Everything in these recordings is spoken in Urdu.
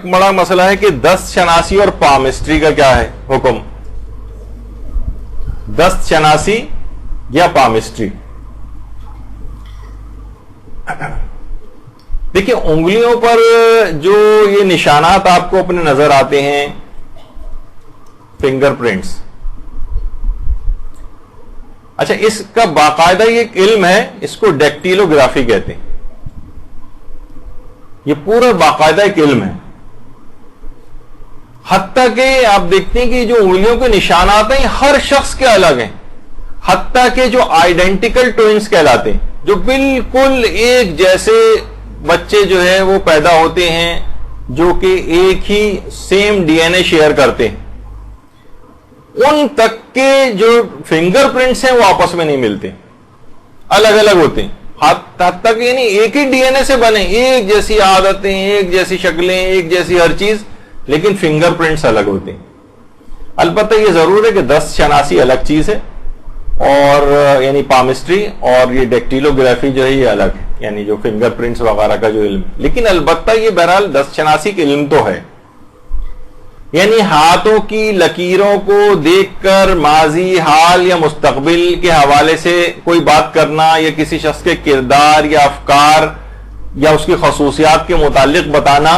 بڑا مسئلہ ہے کہ دست شناسی اور پامسٹری کا کیا ہے حکم. دست شناسی یا پامسٹری. دیکھیں انگلیوں پر جو یہ نشانات آپ کو اپنے نظر آتے ہیں فنگر پرنٹس، اچھا اس کا باقاعدہ یہ ایک علم ہے، اس کو ڈیکٹیلوگرافی کہتے ہیں. یہ پورا باقاعدہ ایک علم ہے. حتیٰ کہ آپ دیکھتے ہیں کہ جو انگلیوں کے نشانات ہیں ہر شخص کے الگ ہیں، حتیٰ کہ جو آئیڈینٹیکل ٹوئنس کہلاتے ہیں، جو بالکل ایک جیسے بچے جو ہے وہ پیدا ہوتے ہیں جو کہ ایک ہی same D N A share کرتے ہیں، ان تک کے جو فنگر پرنٹس ہیں وہ آپس میں نہیں ملتے، الگ الگ ہوتے ہیں. حتیٰ کہ یعنی ایک ہی ڈی این اے سے بنے، ایک جیسی عادتیں، ایک جیسی شکلیں، ایک جیسی ہر چیز، لیکن فنگر پرنٹس الگ ہوتے ہیں. البتہ یہ ضرور ہے کہ دست شناسی الگ چیز ہے، اور یعنی پامسٹری اور یہ ڈیکٹیلوگرافی جو ہے یہ الگ ہے، یعنی جو فنگر پرنٹس وغیرہ کا جو علم. لیکن البتہ یہ بہرحال دست شناسی کے علم تو ہے، یعنی ہاتھوں کی لکیروں کو دیکھ کر ماضی، حال یا مستقبل کے حوالے سے کوئی بات کرنا، یا کسی شخص کے کردار یا افکار یا اس کی خصوصیات کے متعلق بتانا،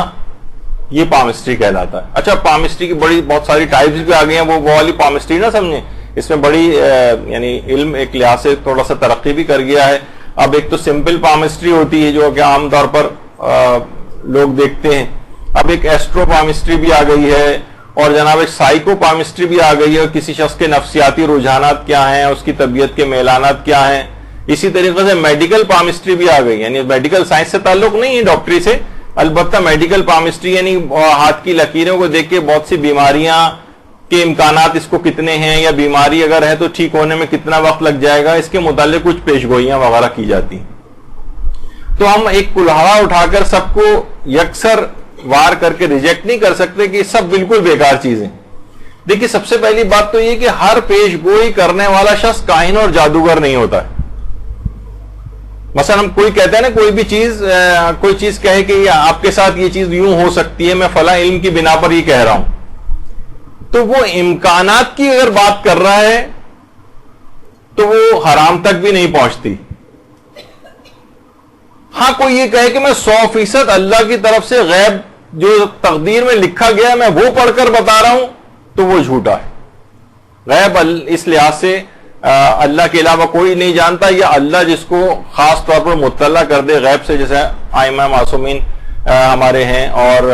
یہ پامسٹری کہلاتا ہے. اچھا پامسٹری کی بہت ساری ٹائپس بھی آ گئی ہیں، وہ والی پامسٹری نہ سمجھیں، اس میں بڑی یعنی علم ایک لحاظ سے تھوڑا سا ترقی بھی کر گیا ہے. اب ایک تو سمپل پامسٹری ہوتی ہے جو کہ عام طور پر لوگ دیکھتے ہیں. اب ایک ایسٹرو پامسٹری بھی آ گئی ہے، اور جناب ایک سائیکو پامسٹری بھی آ گئی ہے، کسی شخص کے نفسیاتی رجحانات کیا ہیں، اس کی طبیعت کے میلانات کیا ہیں. اسی طریقے سے میڈیکل پامسٹری بھی آ گئی، یعنی میڈیکل سائنس سے تعلق نہیں ہے ڈاکٹری سے، البتہ میڈیکل پامسٹری یعنی ہاتھ کی لکیروں کو دیکھ کے بہت سی بیماریاں کے امکانات اس کو کتنے ہیں، یا بیماری اگر ہے تو ٹھیک ہونے میں کتنا وقت لگ جائے گا، اس کے متعلق کچھ پیشگوئیاں وغیرہ کی جاتی ہیں. تو ہم ایک کلہڑا اٹھا کر سب کو یکسر وار کر کے ریجیکٹ نہیں کر سکتے کہ سب بالکل بیکار چیزیں. دیکھیے سب سے پہلی بات تو یہ کہ ہر پیش گوئی کرنے والا شخص کاہن اور جادوگر نہیں ہوتا ہے. مثلا ہم کوئی کہتے ہیں نا کوئی چیز کہے کہ آپ کے ساتھ یہ چیز یوں ہو سکتی ہے، میں فلاں علم کی بنا پر یہ کہہ رہا ہوں، تو وہ امکانات کی اگر بات کر رہا ہے تو وہ حرام تک بھی نہیں پہنچتی. ہاں کوئی یہ کہے کہ میں 100% اللہ کی طرف سے غیب جو تقدیر میں لکھا گیا میں وہ پڑھ کر بتا رہا ہوں، تو وہ جھوٹا ہے. غیب اس لحاظ سے اللہ کے علاوہ کوئی نہیں جانتا، یا اللہ جس کو خاص طور پر مطلع کر دے غیب سے، جیسے ائمہ معصومین ہمارے ہیں، اور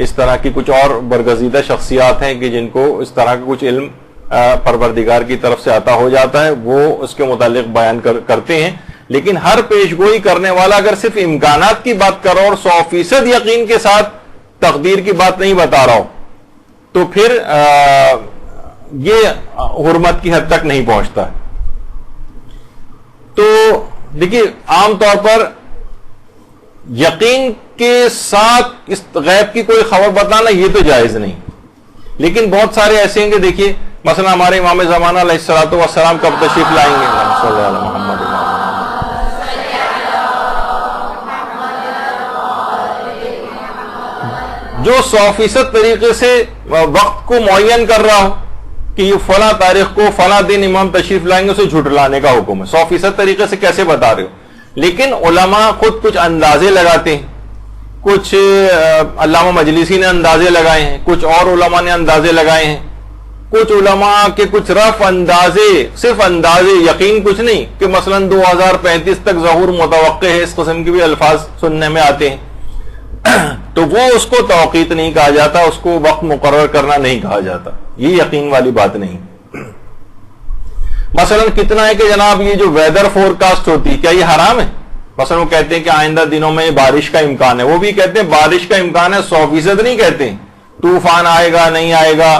اس طرح کی کچھ اور برگزیدہ شخصیات ہیں کہ جن کو اس طرح کا کچھ علم پروردگار کی طرف سے عطا ہو جاتا ہے، وہ اس کے متعلق بیان کرتے ہیں. لیکن ہر پیشگوئی کرنے والا اگر صرف امکانات کی بات کر رہا ہو اور 100% یقین کے ساتھ تقدیر کی بات نہیں بتا رہا ہو، تو پھر یہ حرمت کی حد تک نہیں پہنچتا. تو دیکھیے عام طور پر یقین کے ساتھ اس غیب کی کوئی خبر بتانا یہ تو جائز نہیں. لیکن بہت سارے ایسے ہیں کہ دیکھیے مثلا ہمارے امام زمانہ علیہ الصلوۃ والسلام کب تشریف لائیں گے، صلی اللہ علیہ محمد، جو 100% طریقے سے وقت کو معین کر رہا ہو کہ یہ فلاں تاریخ کو فلاں دن امام تشریف لائیں گے، اسے جھٹلانے کا حکم ہے. 100% طریقے سے کیسے بتا رہے ہو؟ لیکن علماء خود کچھ اندازے لگاتے ہیں، کچھ علامہ مجلسی نے اندازے لگائے ہیں، کچھ اور علماء نے اندازے لگائے ہیں، کچھ علماء کے کچھ رف اندازے، صرف اندازے، یقین کچھ نہیں کہ مثلا 2035 تک ظہور متوقع ہے، اس قسم کے بھی الفاظ سننے میں آتے ہیں. تو وہ اس کو توقیت نہیں کہا جاتا، اس کو وقت مقرر کرنا نہیں کہا جاتا، یہ یقین والی بات نہیں. مثلا کتنا ہے کہ جناب یہ جو ویدر فور کاسٹ ہوتی ہے، کیا یہ حرام ہے؟ مثلا وہ کہتے ہیں کہ آئندہ دنوں میں بارش کا امکان ہے، وہ بھی کہتے ہیں بارش کا امکان ہے، 100% نہیں کہتے ہیں طوفان آئے گا نہیں آئے گا.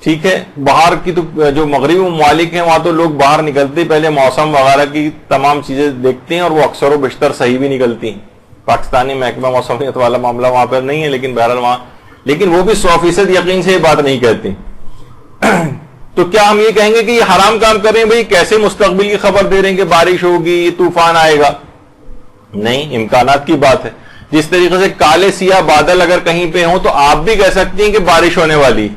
ٹھیک ہے، باہر کی تو جو مغربی ممالک ہیں وہاں تو لوگ باہر نکلتے پہلے موسم وغیرہ کی تمام چیزیں دیکھتے ہیں، اور وہ اکثر و بیشتر صحیح بھی نکلتی ہیں. پاکستانی محکمہ موسمیات والا معاملہ وہاں پر نہیں ہے، لیکن بہرحال وہاں، لیکن وہ بھی 100% یقین سے یہ بات نہیں کہتے. تو کیا ہم یہ کہیں گے کہ یہ حرام کام کر رہے ہیں؟ بھائی کیسے مستقبل کی خبر دے رہے ہیں کہ بارش ہوگی، طوفان آئے گا؟ نہیں، امکانات کی بات ہے. جس طریقے سے کالے سیاہ بادل اگر کہیں پہ ہوں تو آپ بھی کہہ سکتی ہیں کہ بارش ہونے والی.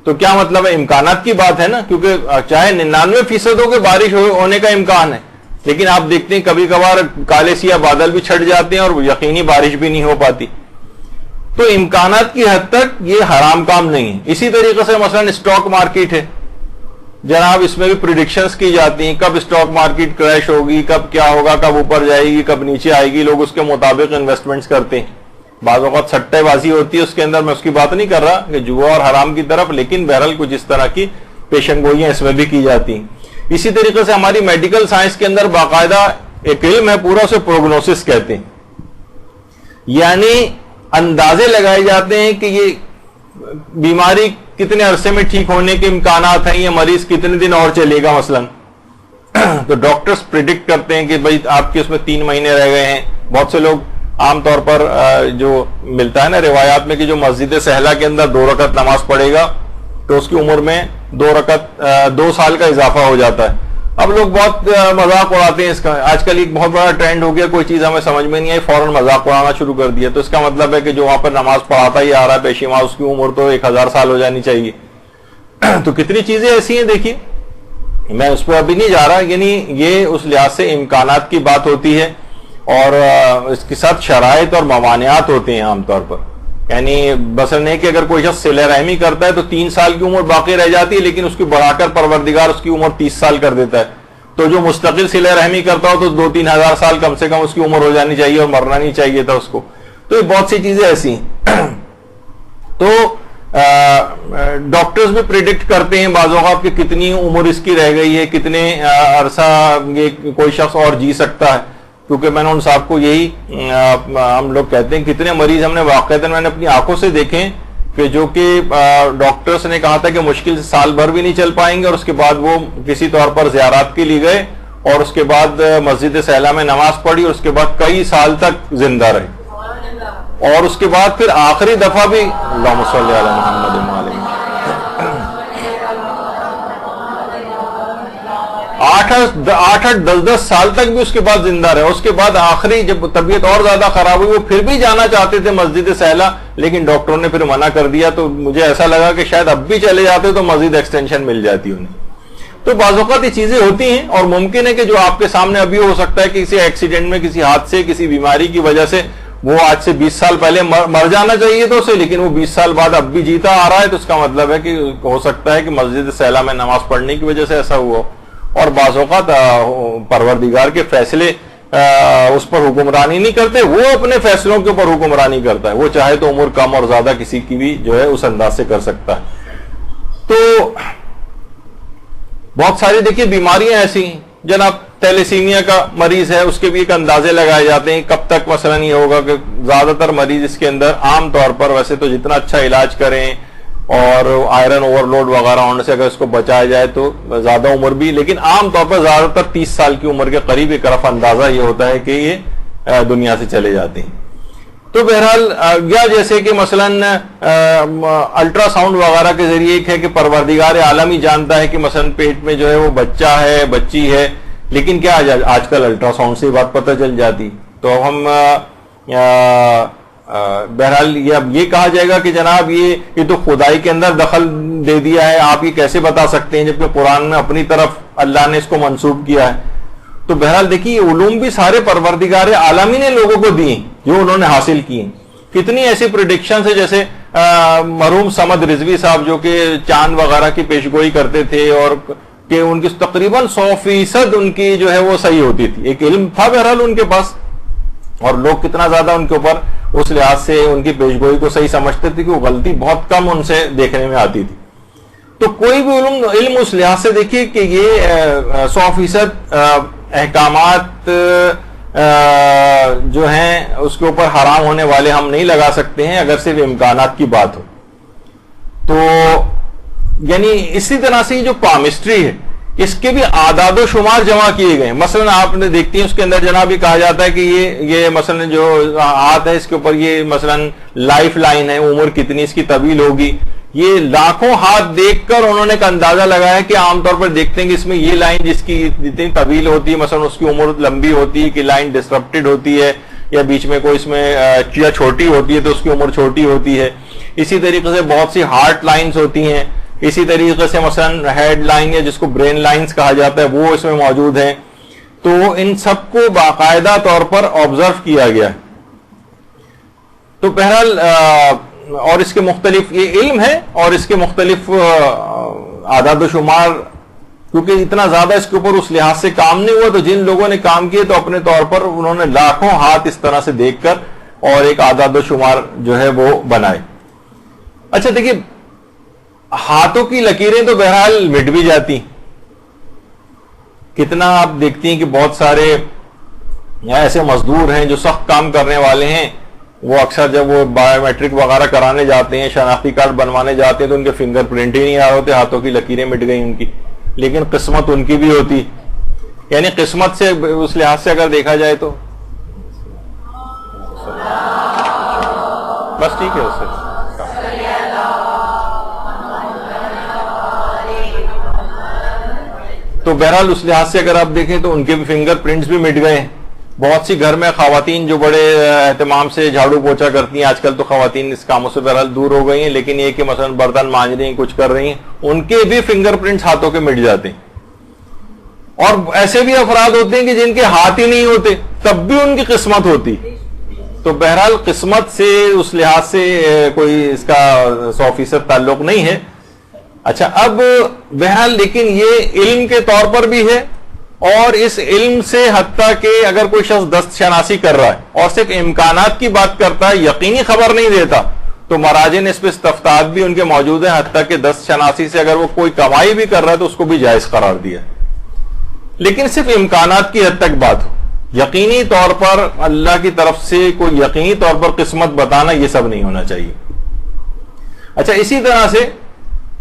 تو کیا مطلب ہے؟ امکانات کی بات ہے نا, کیونکہ چاہے 99% ہو کہ بارش ہونے کا امکان ہے, لیکن آپ دیکھتے ہیں کبھی کبھار کالے سیاہ بادل بھی چھٹ جاتے ہیں اور یقینی بارش بھی نہیں ہو پاتی. تو امکانات کی حد تک یہ حرام کام نہیں ہے. اسی طریقے سے مثلا اسٹاک مارکیٹ ہے جناب, اس میں بھی پریڈکشنز کی جاتی ہیں, کب اسٹاک مارکیٹ کریش ہوگی, کب کیا ہوگا, کب اوپر جائے گی, کب نیچے آئے گی, لوگ اس کے مطابق انویسٹمنٹس کرتے ہیں. بعض اوقات سٹے بازی ہوتی ہے اس کے اندر, میں اس کی بات نہیں کر رہا کہ جوا اور حرام کی طرف, لیکن بہرحال کچھ اس طرح کی پیشن گوئیاں اس میں بھی کی جاتی ہیں. اسی طریقے سے ہماری میڈیکل سائنس کے اندر باقاعدہ ایک علم ہے پورا, اسے پروگنوسس کہتے ہیں. یعنی اندازے لگائے جاتے ہیں کہ یہ بیماری کتنے عرصے میں ٹھیک ہونے کے امکانات ہیں, یہ مریض کتنے دن اور چلے گا مثلا. تو ڈاکٹرز پریڈکٹ کرتے ہیں کہ بھائی آپ کے اس میں 3 مہینے رہ گئے ہیں. بہت سے لوگ عام طور پر جو ملتا ہے نا روایات میں کہ جو مسجد سہلہ کے اندر 2 رکعت نماز پڑھے گا تو اس کی عمر میں 2 سال کا اضافہ ہو جاتا ہے. اب لوگ بہت مذاق اڑاتے ہیں اس کا. آج کل ایک بہت بڑا ٹرینڈ ہو گیا, کوئی چیز ہمیں سمجھ میں نہیں آئی فوراً مذاق اڑانا شروع کر دیا. تو اس کا مطلب ہے کہ جو وہاں پر نماز پڑھاتا ہی آ رہا ہے پیشیما, اس کی عمر تو 1000 سال ہو جانی چاہیے. تو کتنی چیزیں ایسی ہیں دیکھیے, میں اس پہ ابھی نہیں جا رہا. یعنی یہ اس لحاظ سے امکانات کی بات ہوتی ہے اور اس کے ساتھ شرائط اور موانعات ہوتے ہیں عام طور پر. یعنی بس نہیں کہ اگر کوئی شخص صلہ رحمی کرتا ہے تو 3 سال کی عمر باقی رہ جاتی ہے, لیکن اس کی بڑھا کر پروردگار اس کی عمر 30 سال کر دیتا ہے. تو جو مستقل صلہ رحمی کرتا ہو تو 2-3 ہزار سال کم سے کم اس کی عمر ہو جانی چاہیے اور مرنا نہیں چاہیے تھا اس کو. تو یہ بہت سی چیزیں ایسی ہیں. تو ڈاکٹرز بھی پریڈکٹ کرتے ہیں بعض اوقات کہ کتنی عمر اس کی رہ گئی ہے, کتنے عرصہ یہ کوئی شخص اور جی سکتا ہے. کیونکہ میں نے ان صاحب کو یہی ہم لوگ کہتے ہیں, کتنے مریض ہم نے واقعتاً میں نے اپنی آنکھوں سے دیکھے کہ جو کہ ڈاکٹرز نے کہا تھا کہ مشکل سے سال بھر بھی نہیں چل پائیں گے, اور اس کے بعد وہ کسی طور پر زیارات کے لیے گئے اور اس کے بعد مسجد سہلہ میں نماز پڑھی اور اس کے بعد کئی سال تک زندہ رہے. اور اس کے بعد پھر آخری دفعہ بھی اللہم صلی علی محمد وعلی 8-10 سال تک بھی اس کے بعد زندہ رہے. اس کے بعد آخری جب طبیعت اور زیادہ خراب ہوئی, وہ پھر بھی جانا چاہتے تھے مسجد سہلہ, لیکن ڈاکٹروں نے پھر منع کر دیا. تو مجھے ایسا لگا کہ شاید اب بھی چلے جاتے تو مزید ایکسٹینشن مل جاتی انہیں. تو بعض اوقات یہ چیزیں ہوتی ہیں اور ممکن ہے کہ جو آپ کے سامنے ابھی ہو سکتا ہے کہ کسی ایکسیڈنٹ میں, کسی حادثے, کسی بیماری کی وجہ سے وہ آج سے 20 سال پہلے مر جانا چاہیے تو اسے, لیکن وہ 20 سال بعد اب بھی جیتا آ رہا ہے. تو اس کا مطلب ہے کہ ہو سکتا ہے کہ مسجد سہلہ میں نماز پڑھنے کی وجہ سے ایسا ہوا. اور بعض اوقات پروردگار کے فیصلے اس پر حکمرانی نہیں کرتے, وہ اپنے فیصلوں کے اوپر حکمرانی کرتا ہے. وہ چاہے تو عمر کم اور زیادہ کسی کی بھی جو ہے اس انداز سے کر سکتا ہے. تو بہت ساری دیکھیے بیماریاں ایسی ہیں جناب, تیلیسیمیا کا مریض ہے, اس کے بھی ایک اندازے لگائے جاتے ہیں کب تک مثلا یہ ہوگا کہ زیادہ تر مریض اس کے اندر عام طور پر ویسے تو جتنا اچھا علاج کریں اور آئرن اوور لوڈ وغیرہ ہونے سے اگر اس کو بچایا جائے تو زیادہ عمر بھی, لیکن عام طور پر زیادہ تر 30 سال کی عمر کے قریب ایک رف اندازہ یہ ہوتا ہے کہ یہ دنیا سے چلے جاتے ہیں. تو بہرحال یا جیسے کہ مثلا الٹرا ساؤنڈ وغیرہ کے ذریعے ایک ہے کہ پروردگار عالم ہی جانتا ہے کہ مثلا پیٹ میں جو ہے وہ بچہ ہے, بچی ہے, لیکن کیا آج کل الٹرا ساؤنڈ سے بات پتہ چل جاتی. تو ہم بہرحال یہ کہا جائے گا کہ جناب یہ تو خدائی کے اندر دخل دے دیا ہے, آپ یہ کیسے بتا سکتے ہیں جبکہ قرآن میں اپنی طرف اللہ نے اس کو منسوب کیا ہے. تو بہرحال دیکھیے علوم بھی سارے پروردگار عالمی نے لوگوں کو دیے جو انہوں نے حاصل کیے. کتنی ایسی پریڈکشنز ہے, جیسے مرحوم صمد رضوی صاحب جو کہ چاند وغیرہ کی پیشگوئی کرتے تھے اور کہ ان کی تقریباً 100% ان کی جو ہے وہ صحیح ہوتی تھی. ایک علم تھا بہرحال ان کے پاس, اور لوگ کتنا زیادہ ان کے اوپر اس لحاظ سے ان کی پیشگوئی کو صحیح سمجھتے تھے کہ وہ غلطی بہت کم ان سے دیکھنے میں آتی تھی. تو کوئی بھی علم اس لحاظ سے دیکھیے کہ یہ 100% احکامات جو ہیں اس کے اوپر حرام ہونے والے ہم نہیں لگا سکتے ہیں اگر صرف امکانات کی بات ہو. تو یعنی اسی طرح سے جو پامسٹری ہے اس کے بھی اعداد و شمار جمع کیے گئے ہیں. مثلا آپ نے دیکھتی ہیں اس کے اندر جناب یہ کہا جاتا ہے کہ یہ مثلا جو آت ہے اس کے اوپر یہ مثلا لائف لائن ہے, عمر کتنی اس کی طویل ہوگی. یہ لاکھوں ہاتھ دیکھ کر انہوں نے ایک اندازہ لگایا کہ عام طور پر دیکھتے ہیں کہ اس میں یہ لائن جس کی جتنی طویل ہوتی ہے مثلا اس کی عمر لمبی ہوتی ہے, کہ لائن ڈسرپٹڈ ہوتی ہے, یا بیچ میں کوئی اس میں چیا چھوٹی ہوتی ہے تو اس کی عمر چھوٹی ہوتی ہے. اسی طریقے سے بہت سی ہارٹ لائنز ہوتی ہیں. اسی طریقے سے مثلا ہیڈ لائن یا جس کو برین لائنز کہا جاتا ہے وہ اس میں موجود ہیں. تو ان سب کو باقاعدہ طور پر آبزرو کیا گیا ہے. تو بہرحال اور اس کے مختلف یہ علم ہے اور اس کے مختلف اعداد و شمار، کیونکہ اتنا زیادہ اس کے اوپر اس لحاظ سے کام نہیں ہوا، تو جن لوگوں نے کام کیے تو اپنے طور پر انہوں نے لاکھوں ہاتھ اس طرح سے دیکھ کر اور ایک اعداد و شمار جو ہے وہ بنائے. اچھا دیکھیے، ہاتھوں کی لکیریں تو بہرحال مٹ بھی جاتی. کتنا آپ دیکھتی ہیں کہ بہت سارے ایسے مزدور ہیں جو سخت کام کرنے والے ہیں، وہ اکثر جب وہ بایو میٹرک وغیرہ کرانے جاتے ہیں، شناختی کارڈ بنوانے جاتے ہیں، تو ان کے فنگر پرنٹ ہی نہیں آ رہے ہوتے، ہاتھوں کی لکیریں مٹ گئی ان کی. لیکن قسمت ان کی بھی ہوتی، یعنی قسمت سے اس لحاظ سے اگر دیکھا جائے تو بس ٹھیک ہے. اس سے تو بہرحال اس لحاظ سے اگر آپ دیکھیں تو ان کے بھی فنگر پرنٹس بھی مٹ گئے ہیں. بہت سی گھر میں خواتین جو بڑے اہتمام سے جھاڑو پوچھا کرتی ہیں، آج کل تو خواتین اس کاموں سے بہرحال دور ہو گئی ہیں، لیکن یہ کہ مثلا برتن مانج رہی ہیں، کچھ کر رہی ہیں، ان کے بھی فنگر پرنٹس ہاتھوں کے مٹ جاتے ہیں. اور ایسے بھی افراد ہوتے ہیں کہ جن کے ہاتھ ہی نہیں ہوتے، تب بھی ان کی قسمت ہوتی. تو بہرحال قسمت سے اس لحاظ سے کوئی اس کا 100% تعلق نہیں ہے. اچھا، اب بہرحال لیکن یہ علم کے طور پر بھی ہے، اور اس علم سے حتیٰ کہ اگر کوئی شخص دست شناسی کر رہا ہے اور صرف امکانات کی بات کرتا ہے، یقینی خبر نہیں دیتا، تو مراجع نے اس پہ استفتاءات بھی ان کے موجود ہیں، حتیٰ کہ دست شناسی سے اگر وہ کوئی کمائی بھی کر رہا ہے تو اس کو بھی جائز قرار دیا. لیکن صرف امکانات کی حد تک بات ہو، یقینی طور پر اللہ کی طرف سے کوئی یقینی طور پر قسمت بتانا، یہ سب نہیں ہونا چاہیے. اچھا، اسی طرح سے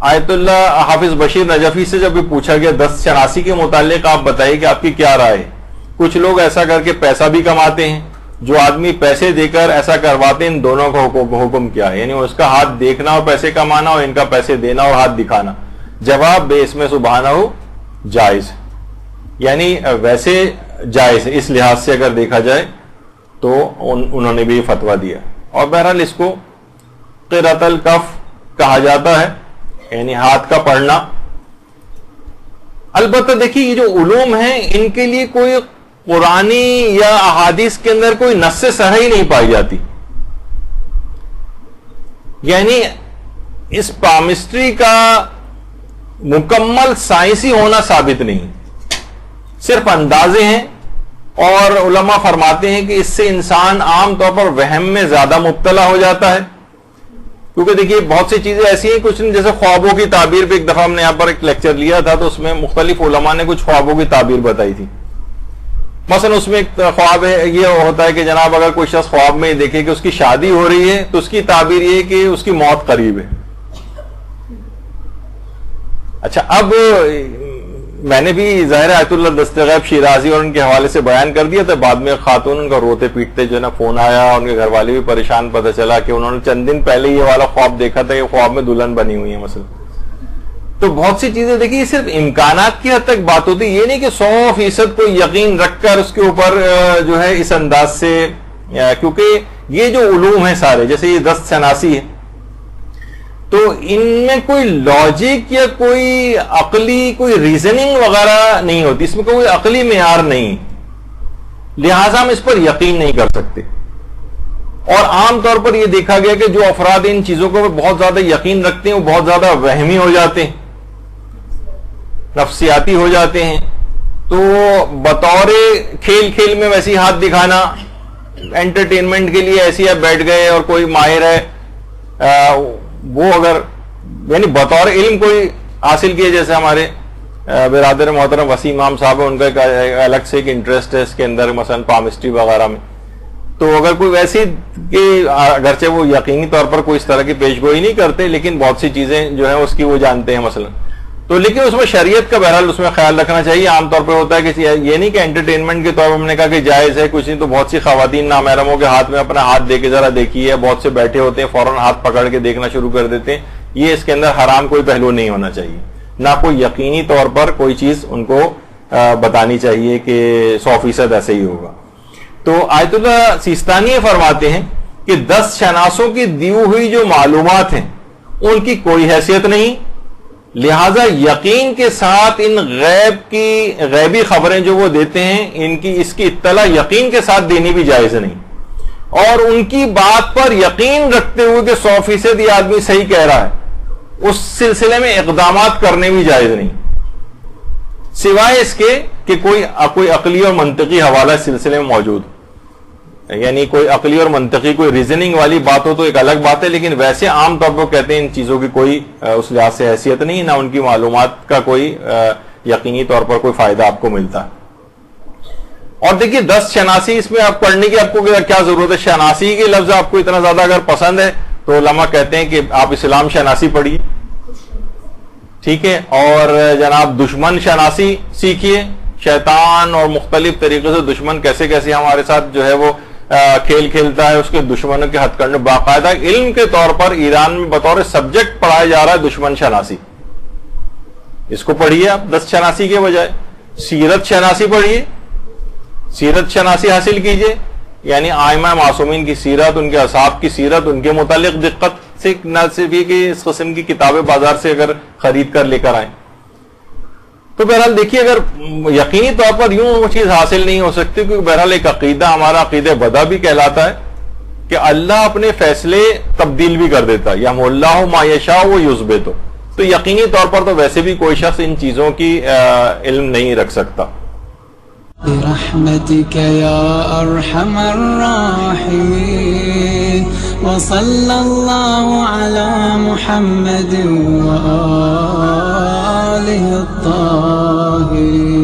آیت اللہ حافظ بشیر نجفی سے جب بھی پوچھا گیا دست شناسی کے متعلق آپ بتائیے کہ آپ کی کیا رائے ہے. کچھ لوگ ایسا کر کے پیسہ بھی کماتے ہیں، جو آدمی پیسے دے کر ایسا کرواتے ہیں، ان دونوں کا حکم کیا ہے؟ یعنی اس کا ہاتھ دیکھنا اور پیسے کمانا، اور ان کا پیسے دینا اور ہاتھ دکھانا. جواب بے اس میں سبحانہ ہو جائز، یعنی ویسے جائز ہے اس لحاظ سے اگر دیکھا جائے تو انہوں نے بھی فتویٰ دیا. اور بہرحال اس کو قرۃ الکف کہا جاتا ہے، یعنی ہاتھ کا پڑھنا. البتہ دیکھیے، یہ جو علوم ہیں ان کے لیے کوئی قرآنی یا احادیث کے اندر کوئی نص صحیح نہیں پائی جاتی. یعنی اس پامسٹری کا مکمل سائنسی ہونا ثابت نہیں، صرف اندازے ہیں. اور علماء فرماتے ہیں کہ اس سے انسان عام طور پر وہم میں زیادہ مبتلا ہو جاتا ہے. کیونکہ دیکھیے بہت سی چیزیں ایسی ہیں، کچھ جیسے خوابوں کی تعبیر پہ ایک دفعہ ہم نے یہاں پر ایک لیکچر لیا تھا، تو اس میں مختلف علماء نے کچھ خوابوں کی تعبیر بتائی تھی. مثلا اس میں ایک خواب ہے، یہ ہوتا ہے کہ جناب اگر کوئی شخص خواب میں دیکھے کہ اس کی شادی ہو رہی ہے تو اس کی تعبیر یہ ہے کہ اس کی موت قریب ہے. اچھا، اب میں نے بھی ظاہر آیت اللہ دستغیب شیرازی اور ان کے حوالے سے بیان کر دیا تھا. بعد میں خاتون ان کا روتے پیٹتے جو ہے نا فون آیا، ان کے گھر والے بھی پریشان، پتہ چلا کہ انہوں نے چند دن پہلے یہ والا خواب دیکھا تھا کہ خواب میں دلہن بنی ہوئی ہے مثلا. تو بہت سی چیزیں دیکھیے صرف امکانات کی حد تک بات ہوتی، یہ نہیں کہ 100% کوئی یقین رکھ کر اس کے اوپر جو ہے اس انداز سے، کیونکہ یہ جو علوم ہیں سارے، جیسے یہ دست شناسی ہے، تو ان میں کوئی لاجک یا کوئی عقلی کوئی ریزننگ وغیرہ نہیں ہوتی، اس میں کوئی عقلی معیار نہیں، لہٰذا ہم اس پر یقین نہیں کر سکتے. اور عام طور پر یہ دیکھا گیا کہ جو افراد ان چیزوں کو بہت زیادہ یقین رکھتے ہیں وہ بہت زیادہ وہمی ہو جاتے ہیں، نفسیاتی ہو جاتے ہیں. تو بطور کھیل میں ویسی ہاتھ دکھانا، انٹرٹینمنٹ کے لیے ایسی آپ بیٹھ گئے اور کوئی ماہر ہے وہ اگر یعنی بطور علم کوئی حاصل کیے، جیسے ہمارے برادر محترم وسیم امام صاحب ہیں، ان کا ایک الگ سے ایک انٹرسٹ ہے اس کے اندر، مثلا پامسٹری وغیرہ میں. تو اگر کوئی ویسی کہ اگرچہ وہ یقینی طور پر کوئی اس طرح کی پیش گوئی نہیں کرتے، لیکن بہت سی چیزیں جو ہیں اس کی وہ جانتے ہیں مثلا، تو لیکن اس میں شریعت کا بہرحال اس میں خیال رکھنا چاہیے. عام طور پہ ہوتا ہے کہ یہ نہیں کہ انٹرٹینمنٹ کے طور پر ہم نے کہا کہ جائز ہے کچھ نہیں، تو بہت سی خواتین نامحرموں کے ہاتھ میں اپنا ہاتھ دے کے ذرا دیکھیے، بہت سے بیٹھے ہوتے ہیں فوراً ہاتھ پکڑ کے دیکھنا شروع کر دیتے ہیں. یہ اس کے اندر حرام کوئی پہلو نہیں ہونا چاہیے، نہ کوئی یقینی طور پر کوئی چیز ان کو بتانی چاہیے کہ 100% ایسے ہی ہوگا. تو آیت اللہ سیستانی فرماتے ہیں کہ 10 شناسوں کی دی ہوئی جو معلومات ہیں ان کی کوئی حیثیت نہیں، لہذا یقین کے ساتھ ان غیبی خبریں جو وہ دیتے ہیں اس کی اطلاع یقین کے ساتھ دینی بھی جائز نہیں، اور ان کی بات پر یقین رکھتے ہوئے کہ 100% یہ آدمی صحیح کہہ رہا ہے، اس سلسلے میں اقدامات کرنے بھی جائز نہیں، سوائے اس کے کہ کوئی عقلی اور منطقی حوالہ اس سلسلے میں موجود، یعنی کوئی عقلی اور منطقی کوئی ریزننگ والی بات ہو تو ایک الگ بات ہے، لیکن ویسے عام طور پر کہتے ہیں ان چیزوں کی کوئی اس لحاظ سے حیثیت نہیں، نہ ان کی معلومات کا کوئی یقینی طور پر کوئی فائدہ آپ کو ملتا ہے۔ اور دیکھیے 10 شناسی اس میں آپ پڑھنے کی آپ کو کیا ضرورت ہے؟ شناسی کے لفظ آپ کو اتنا زیادہ اگر پسند ہے تو علماء کہتے ہیں کہ آپ اسلام شناسی پڑھیے، ٹھیک ہے، اور جناب دشمن شناسی سیکھیے، شیطان اور مختلف طریقے سے دشمن کیسے کیسے ہمارے ساتھ جو ہے وہ کھیل کھیلتا ہے، اس کے دشمنوں کے ہتھ کنڈے باقاعدہ علم کے طور پر ایران میں بطور سبجیکٹ پڑھایا جا رہا ہے دشمن شناسی، اس کو پڑھیے آپ 10 شناسی کے بجائے۔ سیرت شناسی پڑھیے، سیرت شناسی حاصل کیجئے، یعنی آئمہ معصومین کی سیرت، ان کے اصحاب کی سیرت، ان کے متعلق دقت سے، نہ صرف یہ کہ اس قسم کی کتابیں بازار سے اگر خرید کر لے کر آئیں۔ تو بہرحال دیکھیے اگر یقینی طور پر یوں وہ چیز حاصل نہیں ہو سکتی، کیونکہ بہرحال ایک عقیدہ ہمارا عقیدہ بدا بھی کہلاتا ہے کہ اللہ اپنے فیصلے تبدیل بھی کر دیتا ہے، یحم اللہ ما یشاء و یثبت، تو یقینی طور پر تو ویسے بھی کوئی شخص ان چیزوں کی علم نہیں رکھ سکتا۔ برحمتك يا أرحم الراحمين وصلى الله على محمد وآله الطاهرين۔